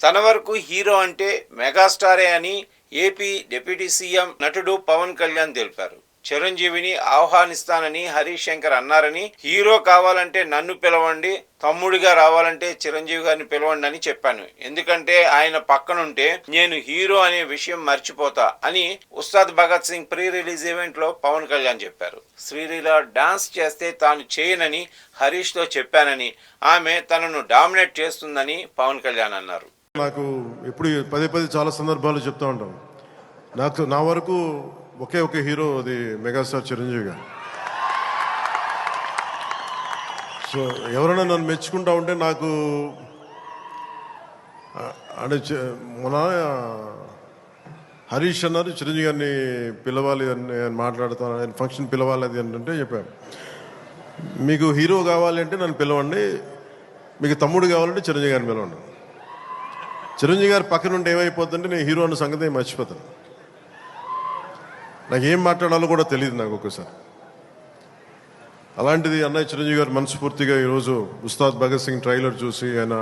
తన వరకు హీరో అంటే మెగాస్టారే అని ఏపీ డిప్యూటీ సీఎం నటుడు పవన్ కళ్యాణ్ తెలిపారు. చిరంజీవిని ఆహ్వానిస్తానని హరీష్ శంకర్ అన్నారని, హీరో కావాలంటే నన్ను పిలవండి, తమ్ముడిగా రావాలంటే చిరంజీవి గారిని పిలవండి అని చెప్పాను. ఎందుకంటే ఆయన పక్కనుంటే నేను హీరో అనే విషయం మర్చిపోతా అని Ustaad Bhagat Singh pre release event లో పవన్ కళ్యాణ్ చెప్పారు. శ్రీలీల డాన్స్ చేస్తే తాను చేయనని హరీష్ తో చెప్పానని, ఆమె తనను డామినేట్ చేస్తుందని పవన్ కళ్యాణ్ అన్నారు. నాకు ఎప్పుడు పదే పదే చాలా సందర్భాలు చెప్తా ఉంటాను, నా వరకు ఒకే హీరో, అది మెగాస్టార్ చిరంజీవి గారు. సో ఎవరైనా నన్ను మెచ్చుకుంటా ఉంటే నాకు అంటే మన హరీష్ అన్నారు చిరంజీవి గారిని పిలవాలి అని మాట్లాడుతాను, ఆయన ఫంక్షన్ పిలవాలి అది అంటే చెప్పాను, మీకు హీరో కావాలి అంటే నన్ను పిలవండి, మీకు తమ్ముడు కావాలంటే చిరంజీవి గారిని పిలవండి. చిరంజీవి గారి పక్కన ఉంటే ఏమైపోతుందంటే నేను హీరో అన్న సంగతి మర్చిపోతాను. నాకు ఏం మాట్లాడాలో కూడా తెలియదు నాకు ఒక్కసారి. అలాంటిది అన్నయ్య చిరంజీవి గారు మనస్ఫూర్తిగా ఈరోజు ఉస్తాద్ భగత్ సింగ్ ట్రైలర్ చూసి ఆయన